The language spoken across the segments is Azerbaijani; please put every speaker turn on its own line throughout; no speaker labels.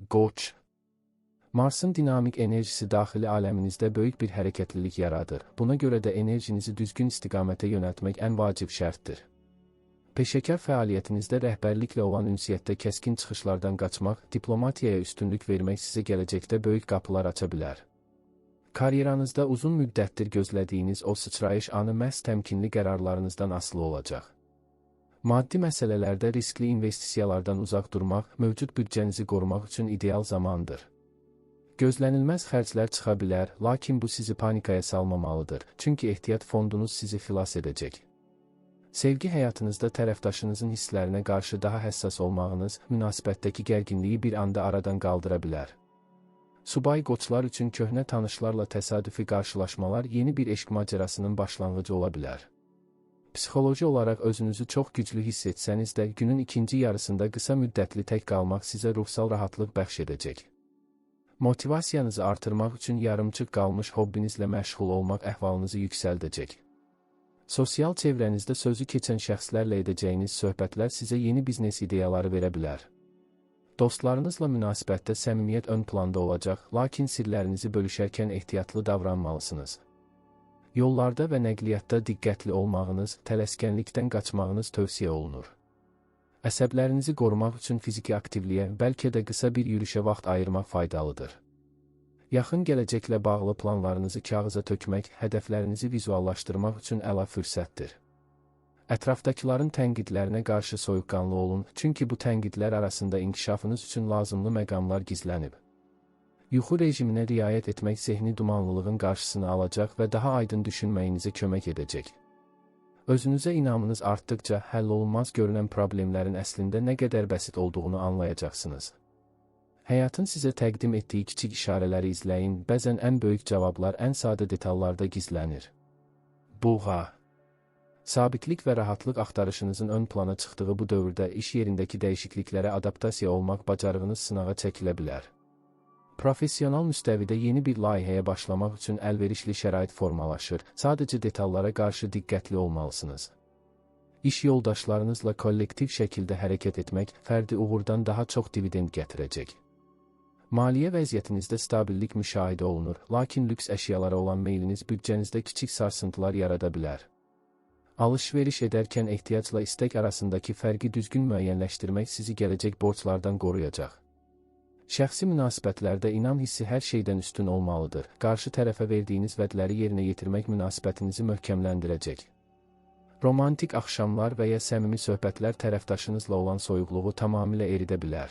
Qoç. Marsın dinamik enerjisi daxili aləminizdə böyük bir hərəkətlilik yaradır. Buna görə də enerjinizi düzgün istiqamətə yönəltmək ən vacib şərtdir. Peşəkar fəaliyyətinizdə rəhbərliklə olan ünsiyyətdə kəskin çıxışlardan qaçmaq, diplomatiyaya üstünlük vermək sizə gələcəkdə böyük qapılar aça bilər. Karyeranızda uzun müddətdir gözlədiyiniz o sıçrayış anı məhz təmkinli qərarlarınızdan asılı olacaq. Maddi məsələlərdə riskli investisiyalardan uzaq durmaq, mövcud büdcənizi qorumaq üçün ideal zamandır. Gözlənilməz xərclər çıxa bilər, lakin bu sizi panikaya salmamalıdır, çünki ehtiyat fondunuz sizi xilas edəcək. Sevgi həyatınızda tərəfdaşınızın hisslərinə qarşı daha həssas olmağınız, münasibətdəki gərginliyi bir anda aradan qaldıra bilər. Subay qoçlar üçün köhnə tanışlarla təsadüfi qarşılaşmalar yeni bir eşq macərasının başlanğıcı ola bilər. Psixoloji olaraq özünüzü çox güclü hiss etsəniz də, günün ikinci yarısında qısa müddətli tək qalmaq sizə ruhsal rahatlıq bəxş edəcək. Motivasiyanızı artırmaq üçün yarımçıq qalmış hobbinizlə məşğul olmaq əhvalınızı yüksəldəcək. Sosial çevrənizdə sözü keçən şəxslərlə edəcəyiniz söhbətlər sizə yeni biznes ideyaları verə bilər. Dostlarınızla münasibətdə səmimiyyət ön planda olacaq, lakin sirlərinizi bölüşərkən ehtiyatlı davranmalısınız. Yollarda və nəqliyyatda diqqətli olmağınız, tələskənlikdən qaçmağınız tövsiyə olunur. Əsəblərinizi qorumaq üçün fiziki aktivliyə, bəlkə də qısa bir yürüyüşə vaxt ayırmaq faydalıdır. Yaxın gələcəklə bağlı planlarınızı kağıza tökmək, hədəflərinizi vizuallaşdırmaq üçün əla fürsətdir. Ətrafdakıların tənqidlərinə qarşı soyuqqanlı olun, çünki bu tənqidlər arasında inkişafınız üçün lazımlı məqamlar gizlənib. Yuxu rejiminə riayət etmək zehni dumanlılığın qarşısını alacaq və daha aydın düşünməyinizə kömək edəcək. Özünüzə inamınız artdıqca həll olunmaz görünən problemlərin əslində nə qədər bəsit olduğunu anlayacaqsınız. Həyatın sizə təqdim etdiyi kiçik işarələri izləyin, bəzən ən böyük cavablar ən sadə detallarda gizlənir. Buğa. Sabitlik və rahatlıq axtarışınızın ön plana çıxdığı bu dövrdə iş yerindəki dəyişikliklərə adaptasiya olmaq bacarığınız sınağa çəkilə bilər. Professional müstəvidə yeni bir layihəyə başlamaq üçün əlverişli şərait formalaşır, sadəcə detallara qarşı diqqətli olmalısınız. İş yoldaşlarınızla kollektiv şəkildə hərəkət etmək fərdi uğurdan daha çox dividend gətirəcək. Maliyyə vəziyyətinizdə stabillik müşahidə olunur, lakin lüks əşyalara olan meyliniz büdcənizdə kiçik sarsıntılar yarada bilər. Alış-veriş edərkən ehtiyacla istək arasındakı fərqi düzgün müəyyənləşdirmək sizi gələcək borclardan qoruyacaq. Şəxsi münasibətlərdə inam hissi hər şeydən üstün olmalıdır. Qarşı tərəfə verdiyiniz vədləri yerinə yetirmək münasibətinizi möhkəmləndirəcək. Romantik axşamlar və ya səmimi söhbətlər tərəfdaşınızla olan soyuqluğu tamamilə eridə bilər.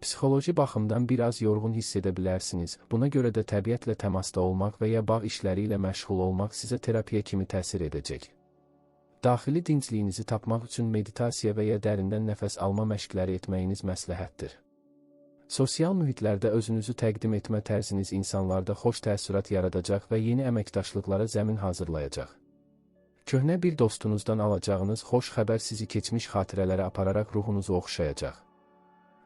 Psixoloji baxımdan biraz yorğun hiss edə bilərsiniz. Buna görə də təbiətlə təmasda olmaq və ya bağ işləri ilə məşğul olmaq sizə terapiya kimi təsir edəcək. Daxili dincliyinizi tapmaq üçün meditasiya və ya dərindən nəfəs alma məşqləri etməyiniz məsləhətdir. Sosial mühitlərdə özünüzü təqdim etmə tərziniz insanlarda xoş təəssürat yaradacaq və yeni əməkdaşlıqlara zəmin hazırlayacaq. Köhnə bir dostunuzdan alacağınız xoş xəbər sizi keçmiş xatirələrə apararaq ruhunuzu oxşayacaq.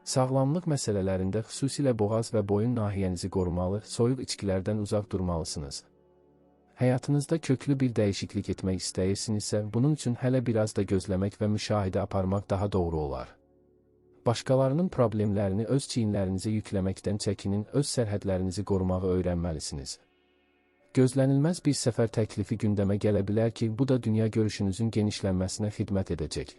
Sağlamlıq məsələlərində xüsusilə boğaz və boyun nahiyənizi qorumalı, soyuq içkilərdən uzaq durmalısınız. Həyatınızda köklü bir dəyişiklik etmək istəyirsinizsə, bunun üçün hələ biraz da gözləmək və müşahidə aparmaq daha doğru olar. Başqalarının problemlərini öz çiyinlərinizə yükləməkdən çəkinin, öz sərhədlərinizi qorumağı öyrənməlisiniz. Gözlənilməz bir səfər təklifi gündəmə gələ bilər ki, bu da dünya görüşünüzün genişlənməsinə xidmət edəcək.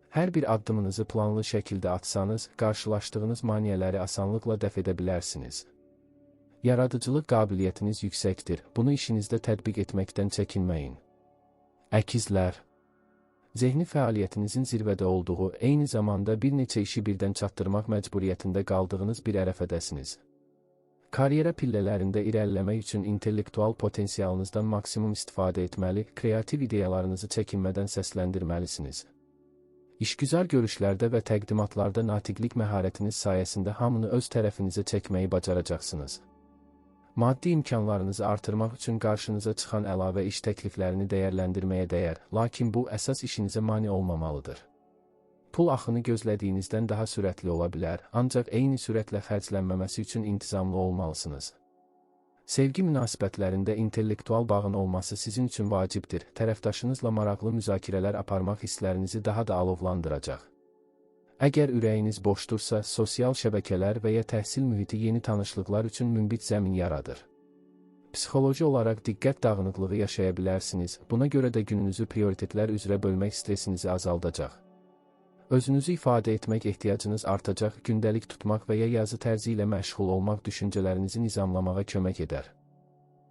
Hər bir addımınızı planlı şəkildə atsanız, qarşılaşdığınız maneələri asanlıqla dəf edə bilərsiniz. Yaradıcılıq qabiliyyətiniz yüksəkdir, bunu işinizdə tətbiq etməkdən çəkinməyin. Əkizlər. Zehni fəaliyyətinizin zirvədə olduğu, eyni zamanda bir neçə işi birdən çatdırmaq məcburiyyətində qaldığınız bir ərəfədəsiniz. Karyera pillələrində irəliləmək üçün intellektual potensialınızdan maksimum istifadə etməli, kreativ ideyalarınızı çəkinmədən səsləndirməlisiniz. İşgüzar görüşlərdə və təqdimatlarda natiqlik məharətiniz sayəsində hamını öz tərəfinizə çəkməyi bacaracaqsınız. Maddi imkanlarınızı artırmaq üçün qarşınıza çıxan əlavə iş təkliflərini dəyərləndirməyə dəyər, lakin bu əsas işinizə mane olmamalıdır. Pul axını gözlədiyinizdən daha sürətli ola bilər, ancaq eyni sürətlə xərclənməməsi üçün intizamlı olmalısınız. Sevgi münasibətlərində intellektual bağın olması sizin üçün vacibdir, tərəfdaşınızla maraqlı müzakirələr aparmaq hisslərinizi daha da alovlandıracaq. Əgər ürəyiniz boşdursa, sosial şəbəkələr və ya təhsil mühiti yeni tanışlıqlar üçün münbit zəmin yaradır. Psixoloji olaraq diqqət dağınıqlığı yaşaya bilərsiniz, buna görə də gününüzü prioritetlər üzrə bölmək stresinizi azaldacaq. Özünüzü ifadə etmək ehtiyacınız artacaq, gündəlik tutmaq və ya yazı tərzi ilə məşğul olmaq düşüncələrinizi nizamlamağa kömək edər.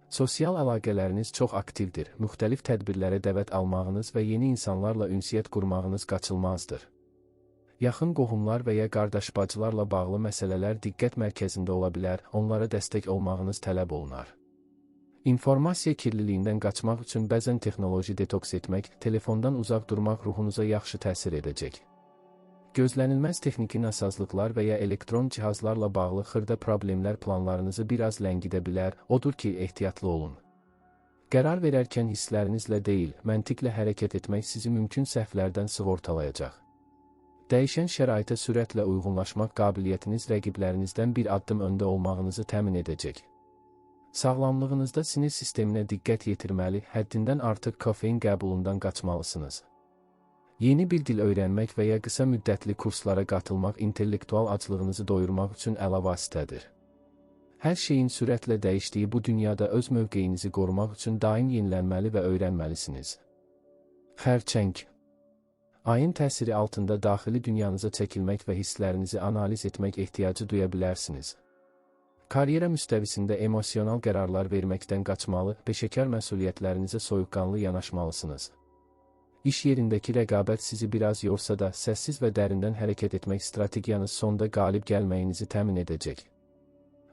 Sosial əlaqələriniz çox aktivdir, müxtəlif tədbirlərə dəvət almağınız və yeni insanlarla ünsiyyət qurmağınız qaçılmazdır. Yaxın qohumlar və ya qardaş-bacılarla bağlı məsələlər diqqət mərkəzində ola bilər, onlara dəstək olmağınız tələb olunar. İnformasiya kirliliyindən qaçmaq üçün bəzən texnoloji detoks etmək, telefondan uzaq durmaq ruhunuza yaxşı təsir edəcək. Gözlənilməz texniki nasazlıqlar və ya elektron cihazlarla bağlı xırda problemlər planlarınızı biraz ləngidə bilər, odur ki, ehtiyatlı olun. Qərar verərkən hisslərinizlə deyil, məntiqlə hərəkət etmək sizi mümkün səhvlərdən sığortalayacaq. Dəyişən şəraitə sürətlə uyğunlaşmaq qabiliyyətiniz rəqiblərinizdən bir addım öndə olmağınızı təmin edəcək. Sağlamlığınızda sinir sisteminə diqqət yetirməli, həddindən artıq kofein qəbulundan qaçmalısınız. Yeni bir dil öyrənmək və ya qısa müddətli kurslara qatılmaq intellektual aclığınızı doyurmaq üçün əla vasitədir. Hər şeyin sürətlə dəyişdiyi bu dünyada öz mövqeyinizi qorumaq üçün daim yenilənməli və öyrənməlisiniz. Xərçəng. Ayın təsiri altında daxili dünyanıza çəkilmək və hisslərinizi analiz etmək ehtiyacı duya bilərsiniz. Karyera müstəvisində emosional qərarlar verməkdən qaçmalı, peşəkar məsuliyyətlərinizə soyuqqanlı yanaşmalısınız. İş yerindəki rəqabət sizi biraz yorsa da, səssiz və dərindən hərəkət etmək strategiyanız sonda qalib gəlməyinizi təmin edəcək.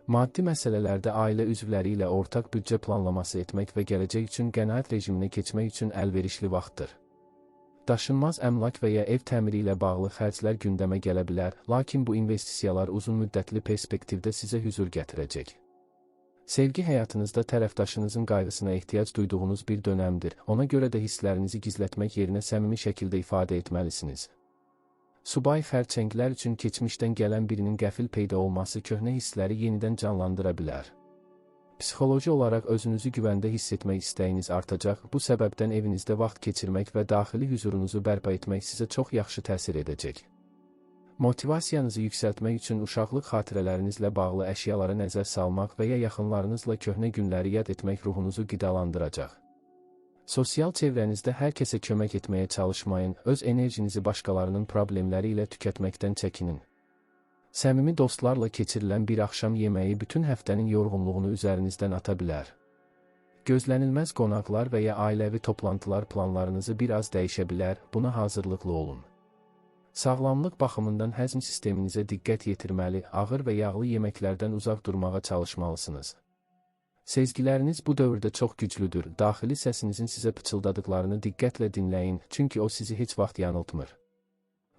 Maddi məsələlərdə ailə üzvləri ilə ortaq büdcə planlaması etmək və gələcək üçün qənaət rejiminə keçmək üçün əlverişli vaxtdır. Daşınmaz əmlak və ya ev təmiri ilə bağlı xərclər gündəmə gələ bilər, lakin bu investisiyalar uzun müddətli perspektivdə sizə hüzur gətirəcək. Sevgi həyatınızda tərəfdaşınızın qayğısına ehtiyac duyduğunuz bir dönəmdir, ona görə də hisslərinizi gizlətmək yerinə səmimi şəkildə ifadə etməlisiniz. Subay xərçənglər üçün keçmişdən gələn birinin qəfil peyda olması köhnə hissləri yenidən canlandıra bilər. Psixoloji olaraq özünüzü güvəndə hiss etmək istəyiniz artacaq, bu səbəbdən evinizdə vaxt keçirmək və daxili hüzurunuzu bərpa etmək sizə çox yaxşı təsir edəcək. Motivasiyanızı yüksəltmək üçün uşaqlıq xatirələrinizlə bağlı əşyalara nəzər salmaq və ya yaxınlarınızla köhnə günləri yad etmək ruhunuzu qidalandıracaq. Sosial çevrənizdə hər kəsə kömək etməyə çalışmayın, öz enerjinizi başqalarının problemləri ilə tükətməkdən çəkinin. Səmimi dostlarla keçirilən bir axşam yeməyi bütün həftənin yorğunluğunu üzərinizdən ata bilər. Gözlənilməz qonaqlar və ya ailəvi toplantılar planlarınızı biraz dəyişə bilər, buna hazırlıqlı olun. Sağlamlıq baxımından həzm sisteminizə diqqət yetirməli, ağır və yağlı yeməklərdən uzaq durmağa çalışmalısınız. Sezgiləriniz bu dövrdə çox güclüdür, daxili səsinizin sizə pıçıldadıqlarını diqqətlə dinləyin, çünki o sizi heç vaxt yanıltmır.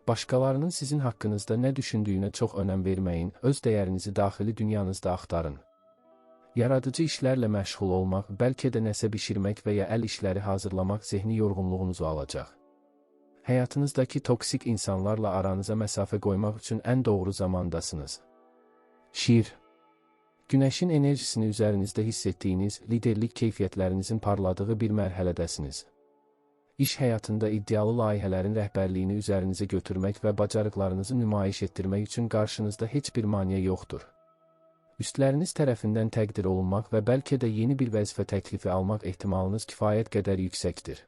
Başqalarının sizin haqqınızda nə düşündüyünə çox önəm verməyin, öz dəyərinizi daxili dünyanızda axtarın. Yaradıcı işlərlə məşğul olmaq, bəlkə də nəsə bişirmək və ya əl işləri hazırlamaq zehni yorğunluğunuzu alacaq. Həyatınızdakı toksik insanlarla aranıza məsafə qoymaq üçün ən doğru zamandasınız. Şiir. Günəşin enerjisini üzərinizdə hiss etdiyiniz, liderlik keyfiyyətlərinizin parladığı bir mərhələdəsiniz. İş həyatında iddialı layihələrin rəhbərliyini üzərinizə götürmək və bacarıqlarınızı nümayiş etdirmək üçün qarşınızda heç bir maneə yoxdur. Üstləriniz tərəfindən təqdir olunmaq və bəlkə də yeni bir vəzifə təklifi almaq ehtimalınız kifayət qədər yüksəkdir.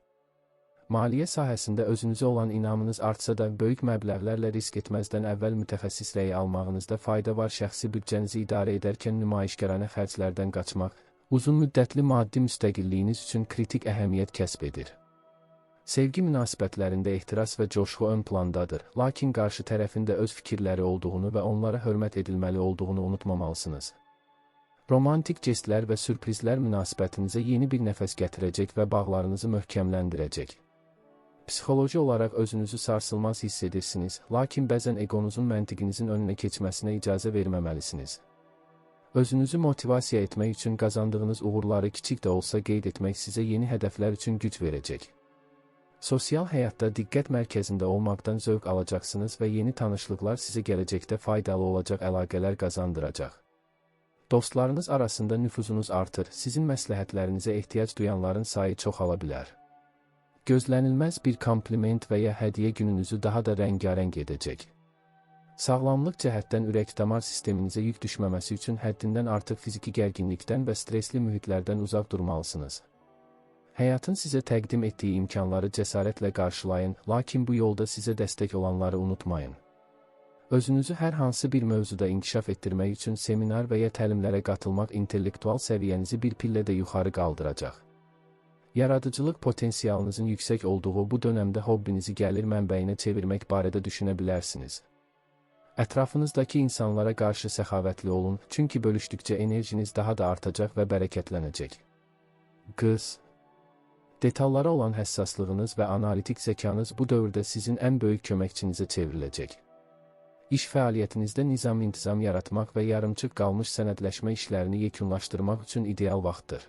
Maliyyə sahəsində özünüzə olan inamınız artsa da, böyük məbləğlərlə risk etməzdən əvvəl mütəxəssis rəyi almağınızda fayda var. Şəxsi büdcənizi idarə edərkən nümayişkaranə xərclərdən qaçmaq, uzun müddətli maddi müstəqilliyiniz üçün kritik əhəmiyyət kəsb edir. Sevgi münasibətlərində ehtiras və coşğu ön plandadır, lakin qarşı tərəfin də öz fikirləri olduğunu və onlara hörmət edilməli olduğunu unutmamalısınız. Romantik jestlər və sürprizlər münasibətinizə yeni bir nəfəs gətirəcək və bağlarınızı möhkəmləndirəcək. Psixoloji olaraq özünüzü sarsılmaz hiss edirsiniz, lakin bəzən egonuzun məntiqinizin önünə keçməsinə icazə verməməlisiniz. Özünüzü motivasiya etmək üçün qazandığınız uğurları kiçik də olsa qeyd etmək sizə yeni hədəflər üçün güc verəcək. Sosial həyatda diqqət mərkəzində olmaqdan zövq alacaqsınız və yeni tanışlıqlar sizə gələcəkdə faydalı olacaq əlaqələr qazandıracaq. Dostlarınız arasında nüfuzunuz artır, sizin məsləhətlərinizə ehtiyac duyanların sayı çoxala bilər. Gözlənilməz bir kompliment və ya hədiyyə gününüzü daha da rəngarəng edəcək. Sağlamlıq cəhətdən ürək-damar sisteminizə yük düşməməsi üçün həddindən artıq fiziki gərginlikdən və stresli mühitlərdən uzaq durmalısınız. Həyatın sizə təqdim etdiyi imkanları cəsarətlə qarşılayın, lakin bu yolda sizə dəstək olanları unutmayın. Özünüzü hər hansı bir mövzuda inkişaf etdirmək üçün seminar və ya təlimlərə qatılmaq intellektual səviyyənizi bir pillədə yuxarı qaldıracaq. Yaradıcılıq potensialınızın yüksək olduğu bu dönəmdə hobbinizi gəlir mənbəyinə çevirmək barədə düşünə bilərsiniz. Ətrafınızdakı insanlara qarşı səxavətli olun, çünki bölüşdükcə enerjiniz daha da artacaq və bərəkətlənəcək. Qız. Detallara olan həssaslığınız və analitik zəkanız bu dövrdə sizin ən böyük köməkçinizə çevriləcək. İş fəaliyyətinizdə nizam-intizam yaratmaq və yarımçıq qalmış sənədləşmə işlərini yekunlaşdırmaq üçün ideal vaxtdır.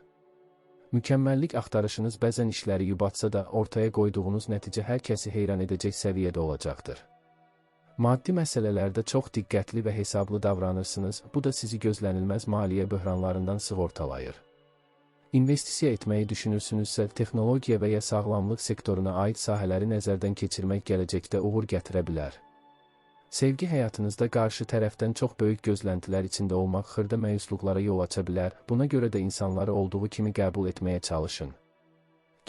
Mükəmməllik axtarışınız bəzən işləri yubatsa da, ortaya qoyduğunuz nəticə hər kəsi heyran edəcək səviyyədə olacaqdır. Maddi məsələlərdə çox diqqətli və hesablı davranırsınız, bu da sizi gözlənilməz maliyyə böhranlarından sığortalayır. İnvestisiya etməyi düşünürsünüzsə, texnologiya və ya sağlamlıq sektoruna aid sahələri nəzərdən keçirmək gələcəkdə uğur gətirə bilər. Sevgi həyatınızda qarşı tərəfdən çox böyük gözləntilər içində olmaq xırda məyusluqlara yol aça bilər, buna görə də insanları olduğu kimi qəbul etməyə çalışın.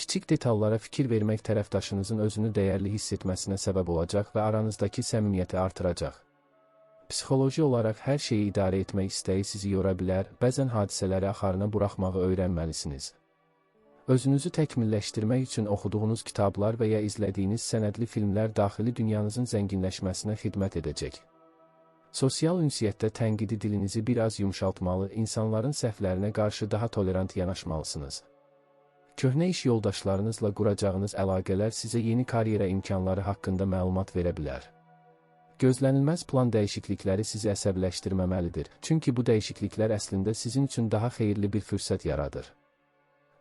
Kiçik detallara fikir vermək tərəfdaşınızın özünü dəyərli hiss etməsinə səbəb olacaq və aranızdakı səmimiyyəti artıracaq. Psixoloji olaraq hər şeyi idarə etmək istəyi sizi yora bilər, bəzən hadisələri axarına buraxmağı öyrənməlisiniz. Özünüzü təkmilləşdirmək üçün oxuduğunuz kitablar və ya izlədiyiniz sənədli filmlər daxili dünyanızın zənginləşməsinə xidmət edəcək. Sosial ünsiyyətdə tənqidi dilinizi biraz yumşaltmalı, insanların səhvlərinə qarşı daha tolerant yanaşmalısınız. Köhnə iş yoldaşlarınızla quracağınız əlaqələr sizə yeni karyera imkanları haqqında məlumat verə bilər. Gözlənilməz plan dəyişiklikləri sizi əsəbləşdirməməlidir, çünki bu dəyişikliklər əslində sizin üçün daha xeyirli bir fürsət yaradır.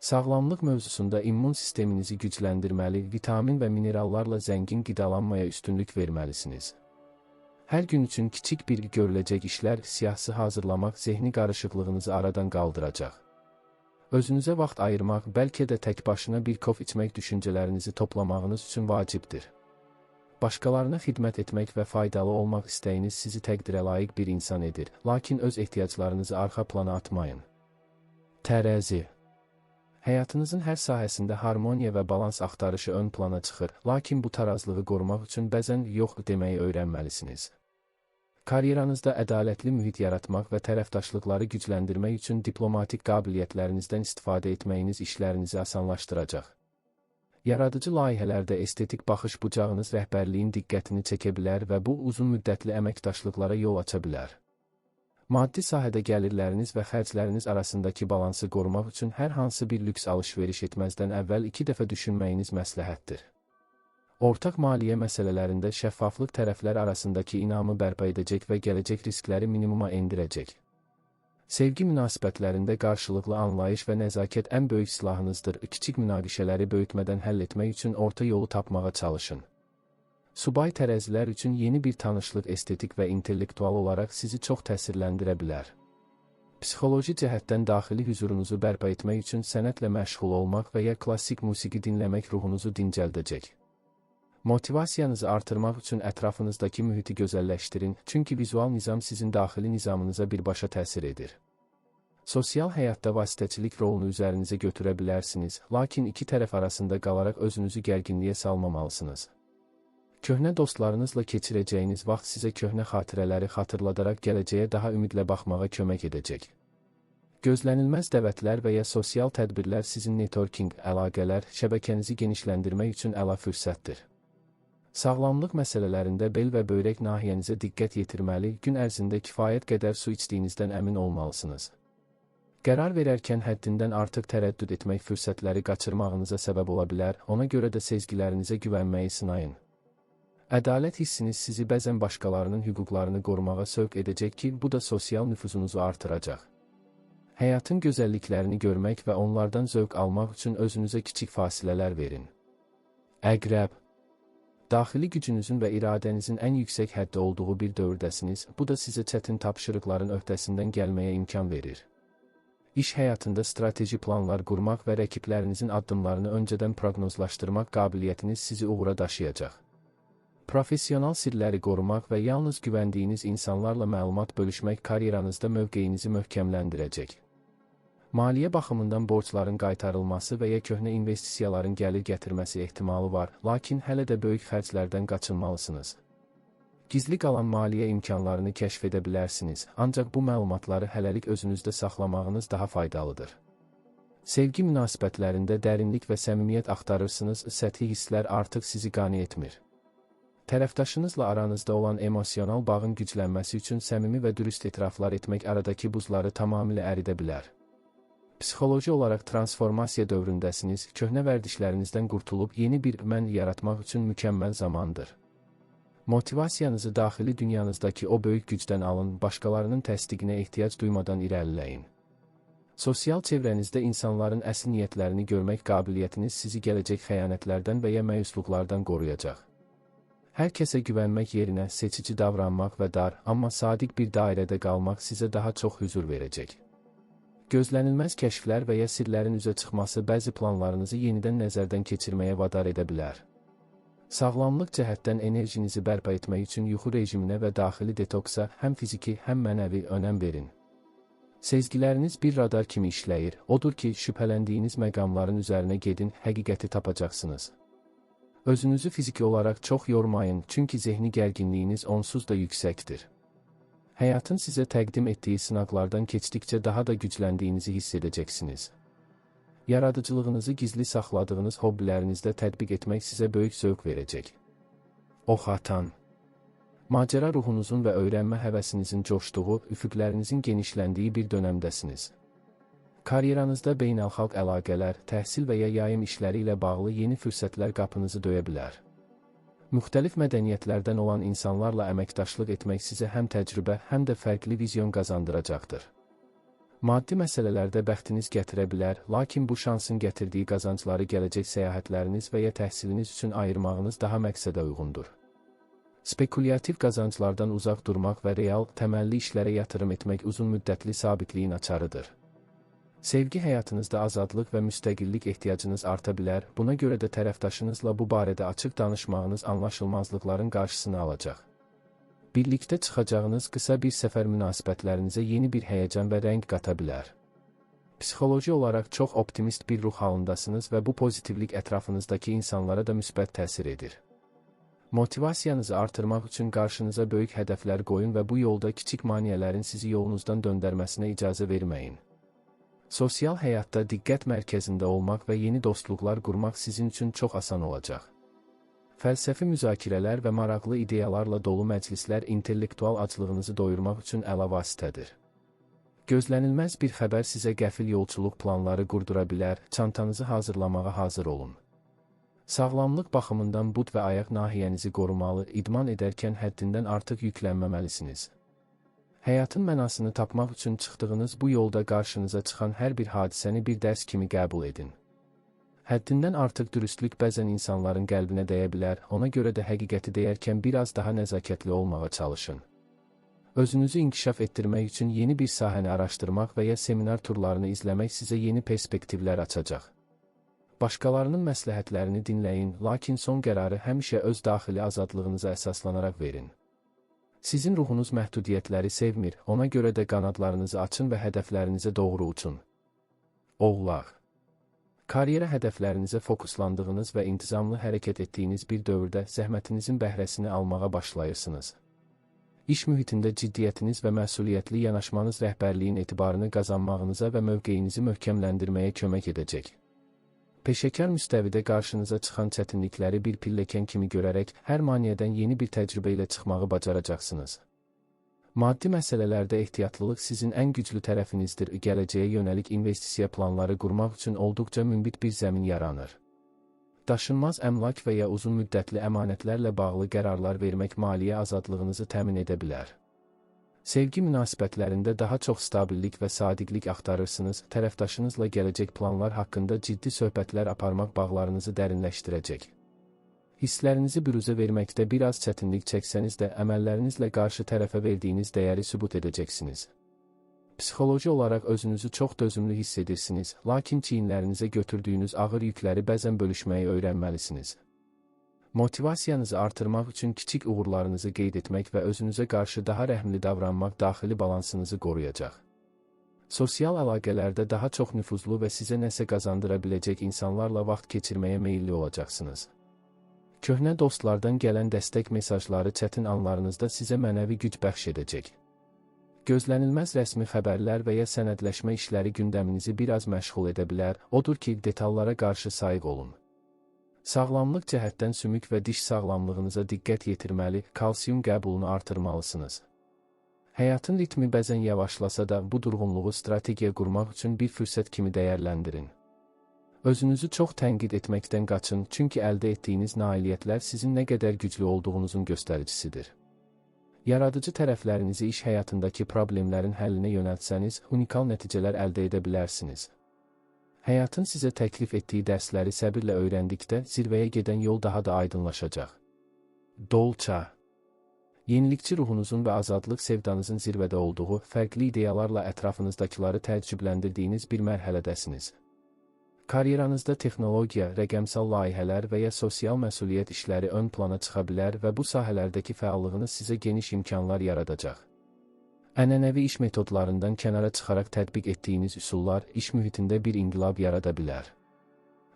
Sağlamlıq mövzusunda immun sisteminizi gücləndirməli, vitamin və minerallarla zəngin qidalanmaya üstünlük verməlisiniz. Hər gün üçün kiçik bir görüləcək işlər, siyahısı hazırlamaq zehni qarışıqlığınızı aradan qaldıracaq. Özünüzə vaxt ayırmaq, bəlkə də tək başına bir kof içmək düşüncələrinizi toplamağınız üçün vacibdir. Başqalarına xidmət etmək və faydalı olmaq istəyiniz sizi təqdirə layiq bir insan edir, lakin öz ehtiyaclarınızı arxa plana atmayın. Tərəzi. Həyatınızın hər sahəsində harmoniya və balans axtarışı ön plana çıxır, lakin bu tarazlığı qorumaq üçün bəzən yox deməyi öyrənməlisiniz. Karyeranızda ədalətli mühit yaratmaq və tərəfdaşlıqları gücləndirmək üçün diplomatik qabiliyyətlərinizdən istifadə etməyiniz işlərinizi asanlaşdıracaq. Yaradıcı layihələrdə estetik baxış bucağınız rəhbərliyin diqqətini çəkə bilər və bu uzun müddətli əməkdaşlıqlara yol aça bilər. Maddi sahədə gəlirləriniz və xərcləriniz arasındakı balansı qorumaq üçün hər hansı bir lüks alış-veriş etməzdən əvvəl 2 dəfə düşünməyiniz məsləhətdir. Ortaq maliyyə məsələlərində şəffaflıq tərəflər arasındakı inamı bərpa edəcək və gələcək riskləri minimuma endirəcək. Sevgi münasibətlərində qarşılıqlı anlayış və nəzakət ən böyük silahınızdır. Kiçik münaqişələri böyütmədən həll etmək üçün orta yolu tapmağa çalışın. Subay tərəzilər üçün yeni bir tanışlıq estetik və intellektual olaraq sizi çox təsirləndirə bilər. Psixoloji cəhətdən daxili hüzurunuzu bərpa etmək üçün sənətlə məşğul olmaq və ya klassik musiqi dinləmək ruhunuzu dincəldəcək. Motivasiyanızı artırmaq üçün ətrafınızdakı mühiti gözəlləşdirin, çünki vizual nizam sizin daxili nizamınıza birbaşa təsir edir. Sosial həyatda vasitəçilik rolunu üzərinizə götürə bilərsiniz, lakin iki tərəf arasında qalaraq özünüzü gərginliyə salmamalısınız. Köhnə dostlarınızla keçirəcəyiniz vaxt sizə köhnə xatirələri xatırladaraq gələcəyə daha ümidlə baxmağa kömək edəcək. Gözlənilməz dəvətlər və ya sosial tədbirlər sizin networking, əlaqələr, şəbəkənizi genişləndirmək üçün əla fürsətdir. Sağlamlıq məsələlərində bel və böyrək nahiyənizə diqqət yetirməli, gün ərzində kifayət qədər su içdiyinizdən əmin olmalısınız. Qərar verərkən həddindən artıq tərəddüd etmək fürsətləri qaçırmağınıza səbəb ola bilər, ona görə də sezgilərinizə güvənməyi sınayın. Ədalət hissiniz sizi bəzən başqalarının hüquqlarını qorumağa sövq edəcək ki, bu da sosial nüfuzunuzu artıracaq. Həyatın gözəlliklərini görmək və onlardan zövq almaq üçün özünüzə kiçik fasilələr verin. Əqrəb. Daxili gücünüzün və iradənizin ən yüksək həddə olduğu bir dövrdəsiniz, bu da sizə çətin tapşırıqların öhdəsindən gəlməyə imkan verir. İş həyatında strateji planlar qurmaq və rəqiblərinizin addımlarını öncədən proqnozlaşdırmaq qabiliyyətiniz sizi uğura daşıyacaq. Professional sirləri qorumaq və yalnız güvəndiyiniz insanlarla məlumat bölüşmək karyeranızda mövqeyinizi möhkəmləndirəcək. Maliyyə baxımından borcların qaytarılması və ya köhnə investisiyaların gəlir gətirməsi ehtimalı var, lakin hələ də böyük xərclərdən qaçınmalısınız. Gizli qalan maliyyə imkanlarını kəşf edə bilərsiniz, ancaq bu məlumatları hələlik özünüzdə saxlamağınız daha faydalıdır. Sevgi münasibətlərində dərinlik və səmimiyyət axtarırsınız, səthi hisslər artıq sizi qane etmir. Tərəfdaşınızla aranızda olan emosional bağın güclənməsi üçün səmimi və dürüst etiraflar etmək aradakı buzları tamamilə əridə bilər. Psixoloji olaraq transformasiya dövründəsiniz, köhnə vərdişlərinizdən qurtulub yeni bir mən yaratmaq üçün mükəmməl zamandır. Motivasiyanızı daxili dünyanızdakı o böyük gücdən alın, başqalarının təsdiqinə ehtiyac duymadan irəliləyin. Sosial çevrənizdə insanların əsl niyyətlərini görmək qabiliyyətiniz sizi gələcək xəyanətlərdən və ya məyusluqlardan qoruyacaq. Hər kəsə güvənmək yerinə seçici davranmaq və dar, amma sadiq bir dairədə qalmaq sizə daha çox hüzur verəcək. Gözlənilməz kəşflər və ya sirlərin üzə çıxması bəzi planlarınızı yenidən nəzərdən keçirməyə vadar edə bilər. Sağlamlıq cəhətdən enerjinizi bərpa etmək üçün yuxu rejiminə və daxili detoksa həm fiziki, həm mənəvi önəm verin. Sezgiləriniz bir radar kimi işləyir, odur ki, şübhələndiyiniz məqamların üzərinə gedin, həqiqəti tapacaqsınız. Özünüzü fiziki olaraq çox yormayın, çünki zehni gərginliyiniz onsuz da yüksəkdir. Həyatın sizə təqdim etdiyi sınaqlardan keçdikcə daha da gücləndiyinizi hiss edəcəksiniz. Yaradıcılığınızı gizli saxladığınız hobbilərinizdə tətbiq etmək sizə böyük zövq verəcək. Ox atan. Macəra ruhunuzun və öyrənmə həvəsinizin coşduğu, üfüqlərinizin genişləndiyi bir dönəmdəsiniz. Karyeranızda beynəlxalq əlaqələr, təhsil və ya yayım işləri ilə bağlı yeni fürsətlər qapınızı döyə bilər. Müxtəlif mədəniyyətlərdən olan insanlarla əməkdaşlıq etmək sizə həm təcrübə, həm də fərqli vizyon qazandıracaqdır. Maddi məsələlərdə bəxtiniz gətirə bilər, lakin bu şansın gətirdiyi qazancları gələcək səyahətləriniz və ya təhsiliniz üçün ayırmağınız daha məqsədə uyğundur. Spekulyativ qazanclardan uzaq durmaq və real, təməlli işlərə yatırım etmək uzun müddətli sabitliyin açarıdır. Sevgi həyatınızda azadlıq və müstəqillik ehtiyacınız arta bilər, buna görə də tərəfdaşınızla bu barədə açıq danışmağınız anlaşılmazlıqların qarşısını alacaq. Birlikdə çıxacağınız qısa bir səfər münasibətlərinizə yeni bir həyəcan və rəng qata bilər. Psixoloji olaraq çox optimist bir ruh halındasınız və bu pozitivlik ətrafınızdakı insanlara da müsbət təsir edir. Motivasiyanızı artırmaq üçün qarşınıza böyük hədəflər qoyun və bu yolda kiçik maneələrin sizi yolunuzdan döndərməsinə icazə verməyin. Sosial həyatda diqqət mərkəzində olmaq və yeni dostluqlar qurmaq sizin üçün çox asan olacaq. Fəlsəfi müzakirələr və maraqlı ideyalarla dolu məclislər intellektual aclığınızı doyurmaq üçün əla vasitədir. Gözlənilməz bir xəbər sizə qəfil yolçuluq planları qurdura bilər, çantanızı hazırlamağa hazır olun. Sağlamlıq baxımından bud və ayaq nahiyənizi qorumalı, idman edərkən həddindən artıq yüklənməməlisiniz. Həyatın mənasını tapmaq üçün çıxdığınız bu yolda qarşınıza çıxan hər bir hadisəni bir dərs kimi qəbul edin. Həddindən artıq dürüstlük bəzən insanların qəlbinə dəyə bilər, ona görə də həqiqəti deyərkən biraz daha nəzakətli olmağa çalışın. Özünüzü inkişaf etdirmək üçün yeni bir sahəni araşdırmaq və ya seminar turlarını izləmək sizə yeni perspektivlər açacaq. Başqalarının məsləhətlərini dinləyin, lakin son qərarı həmişə öz daxili azadlığınıza əsaslanaraq verin. Sizin ruhunuz məhdudiyyətləri sevmir, ona görə də qanadlarınızı açın və hədəflərinizə doğru uçun. Oğlaq. Karyera hədəflərinizə fokuslandığınız və intizamlı hərəkət etdiyiniz bir dövrdə zəhmətinizin bəhrəsini almağa başlayırsınız. İş mühitində ciddiyyətiniz və məsuliyyətli yanaşmanız rəhbərliyin etibarını qazanmağınıza və mövqeyinizi möhkəmləndirməyə kömək edəcək. Peşəkar müstəvidə qarşınıza çıxan çətinlikləri bir pilləkən kimi görərək, hər maneədən yeni bir təcrübə ilə çıxmağı bacaracaqsınız. Maddi məsələlərdə ehtiyatlılıq sizin ən güclü tərəfinizdir, gələcəyə yönəlik investisiya planları qurmaq üçün olduqca münbit bir zəmin yaranır. Daşınmaz əmlak və ya uzun müddətli əmanətlərlə bağlı qərarlar vermək maliyyə azadlığınızı təmin edə bilər. Sevgi münasibətlərində daha çox stabillik və sadiqlik axtarırsınız, tərəfdaşınızla gələcək planlar haqqında ciddi söhbətlər aparmaq bağlarınızı dərinləşdirəcək. Hisslərinizi büruzə verməkdə biraz çətinlik çəksəniz də əməllərinizlə qarşı tərəfə verdiyiniz dəyəri sübut edəcəksiniz. Psixoloji olaraq özünüzü çox dözümlü hiss edirsiniz, lakin çiyinlərinizə götürdüyünüz ağır yükləri bəzən bölüşməyi öyrənməlisiniz. Motivasiyanızı artırmaq üçün kiçik uğurlarınızı qeyd etmək və özünüzə qarşı daha rəhmli davranmaq daxili balansınızı qoruyacaq. Sosial əlaqələrdə daha çox nüfuzlu və sizə nəsə qazandıra biləcək insanlarla vaxt keçirməyə meyilli olacaqsınız. Köhnə dostlardan gələn dəstək mesajları çətin anlarınızda sizə mənəvi güc bəxş edəcək. Gözlənilməz rəsmi xəbərlər və ya sənədləşmə işləri gündəminizi biraz məşğul edə bilər, odur ki, detallara qarşı sayıq olun. Sağlamlıq cəhətdən sümük və diş sağlamlığınıza diqqət yetirməli, kalsium qəbulunu artırmalısınız. Həyatın ritmi bəzən yavaşlasa da, bu durğunluğu strategiya qurmaq üçün bir fürsət kimi dəyərləndirin. Özünüzü çox tənqid etməkdən qaçın, çünki əldə etdiyiniz nailiyyətlər sizin nə qədər güclü olduğunuzun göstəricisidir. Yaradıcı tərəflərinizi iş həyatındakı problemlərin həllinə yönəltsəniz, unikal nəticələr əldə edə bilərsiniz. Həyatın sizə təklif etdiyi dərsləri səbirlə öyrəndikdə, zirvəyə gedən yol daha da aydınlaşacaq. Dolça. Yenilikçi ruhunuzun və azadlıq sevdanızın zirvədə olduğu, fərqli ideyalarla ətrafınızdakıları təəccübləndirdiyiniz bir mərhələdəsiniz. Karyeranızda texnologiya, rəqəmsal layihələr və ya sosial məsuliyyət işləri ön plana çıxa bilər və bu sahələrdəki fəallığınız sizə geniş imkanlar yaradacaq. Ənənəvi iş metodlarından kənara çıxaraq tətbiq etdiyiniz üsullar iş mühitində bir inqilab yarada bilər.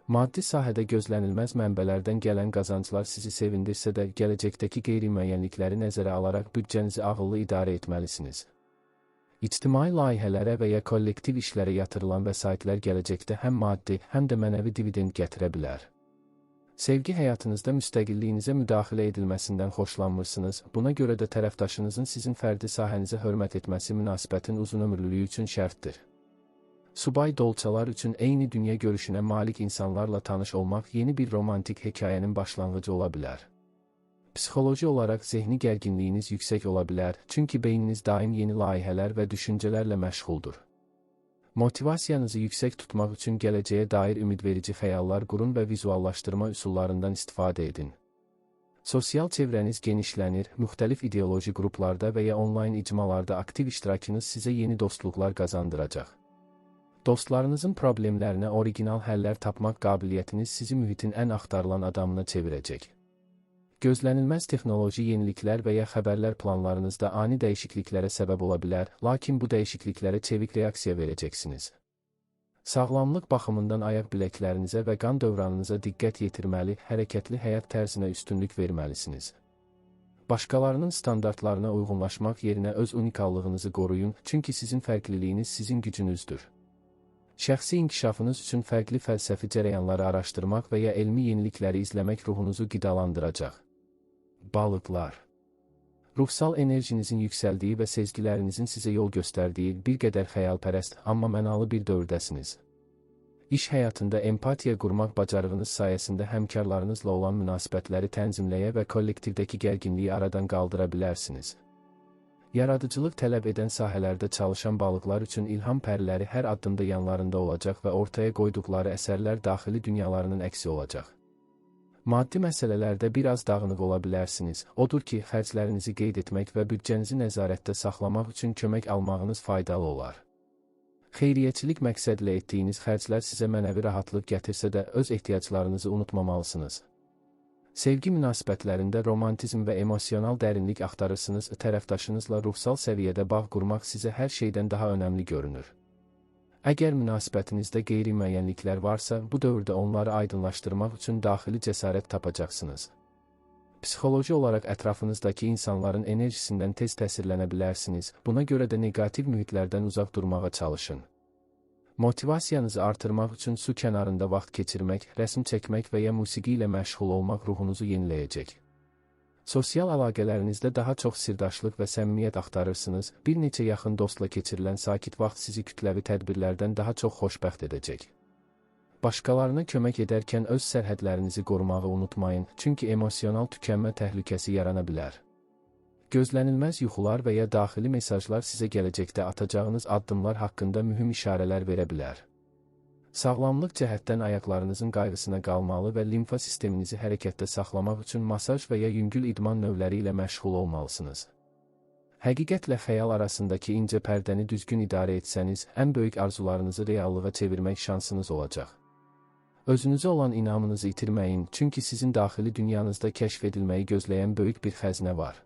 Maddi sahədə gözlənilməz mənbələrdən gələn qazanclar sizi sevindirsə də, gələcəkdəki qeyri-müəyyənlikləri nəzərə alaraq büdcənizi ağıllı idarə etməlisiniz. İctimai layihələrə və ya kollektiv işlərə yatırılan vəsaitlər gələcəkdə həm maddi, həm də mənəvi dividend gətirə bilər. Sevgi həyatınızda müstəqilliyinizə müdaxilə edilməsindən xoşlanmırsınız, buna görə də tərəfdaşınızın sizin fərdi sahənizə hörmət etməsi münasibətin uzunömürlülüyü üçün şərtdir. Subay dolçalar üçün eyni dünya görüşünə malik insanlarla tanış olmaq yeni bir romantik hekayənin başlanğıcı ola bilər. Psixoloji olaraq zehni gərginliyiniz yüksək ola bilər, çünki beyniniz daim yeni layihələr və düşüncələrlə məşğuldur. Motivasiyanızı yüksək tutmaq üçün gələcəyə dair ümidverici xəyallar qurun və vizuallaşdırma üsullarından istifadə edin. Sosial çevrəniz genişlənir, müxtəlif ideoloji qruplarda və ya onlayn icmalarda aktiv iştirakınız sizə yeni dostluqlar qazandıracaq. Dostlarınızın problemlərinə original həllər tapmaq qabiliyyətiniz sizi mühitin ən axtarılan adamına çevirəcək. Gözlənilməz texnoloji yeniliklər və ya xəbərlər planlarınızda ani dəyişikliklərə səbəb ola bilər, lakin bu dəyişikliklərə çevik reaksiya verəcəksiniz. Sağlamlıq baxımından ayaq biləklərinizə və qan dövranınıza diqqət yetirməli, hərəkətli həyat tərzinə üstünlük verməlisiniz. Başqalarının standartlarına uyğunlaşmaq yerinə öz unikallığınızı qoruyun, çünki sizin fərqliliyiniz sizin gücünüzdür. Şəxsi inkişafınız üçün fərqli fəlsəfi cərəyanları araşdırmaq və ya elmi yenilikləri izləmək ruhunuzu qidalandıracaq. Balıqlar. Ruhsal enerjinizin yüksəldiyi və sezgilərinizin sizə yol göstərdiyi bir qədər xəyalpərəst, amma mənalı bir dövrdəsiniz. İş həyatında empatiya qurmaq bacarığınız sayəsində həmkarlarınızla olan münasibətləri tənzimləyə və kollektivdəki gərginliyi aradan qaldıra bilərsiniz. Yaradıcılıq tələb edən sahələrdə çalışan balıqlar üçün ilham pərləri hər addımda yanlarında olacaq və ortaya qoyduqları əsərlər daxili dünyalarının əksi olacaq. Maddi məsələlərdə biraz dağınıq ola bilərsiniz, odur ki, xərclərinizi qeyd etmək və büdcənizi nəzarətdə saxlamaq üçün kömək almağınız faydalı olar. Xeyriyyəçilik məqsədlə etdiyiniz xərclər sizə mənəvi rahatlıq gətirsə də, öz ehtiyaclarınızı unutmamalısınız. Sevgi münasibətlərində romantizm və emosional dərinlik axtarırsınız, tərəfdaşınızla ruhsal səviyyədə bağ qurmaq sizə hər şeydən daha önəmli görünür. Əgər münasibətinizdə qeyri-müəyyənliklər varsa, bu dövrdə onları aydınlaşdırmaq üçün daxili cəsarət tapacaqsınız. Psixoloji olaraq ətrafınızdakı insanların enerjisindən tez təsirlənə bilərsiniz, buna görə də neqativ mühitlərdən uzaq durmağa çalışın. Motivasiyanızı artırmaq üçün su kənarında vaxt keçirmək, rəsm çəkmək və ya musiqi ilə məşğul olmaq ruhunuzu yeniləyəcək. Sosial əlaqələrinizdə daha çox sirdaşlıq və səmimiyyət axtarırsınız, bir neçə yaxın dostla keçirilən sakit vaxt sizi kütləvi tədbirlərdən daha çox xoşbəxt edəcək. Başqalarına kömək edərkən öz sərhədlərinizi qorumağı unutmayın, çünki emosional tükənmə təhlükəsi yarana bilər. Gözlənilməz yuxular və ya daxili mesajlar sizə gələcəkdə atacağınız addımlar haqqında mühüm işarələr verə bilər. Sağlamlıq cəhətdən ayaqlarınızın qayğısına qalmalı və limfa sisteminizi hərəkətdə saxlamaq üçün masaj və ya yüngül idman növləri ilə məşğul olmalısınız. Həqiqətlə xəyal arasındakı incə pərdəni düzgün idarə etsəniz, ən böyük arzularınızı reallığa çevirmək şansınız olacaq. Özünüzə olan inamınızı itirməyin, çünki sizin daxili dünyanızda kəşf edilməyi gözləyən böyük bir xəzinə var.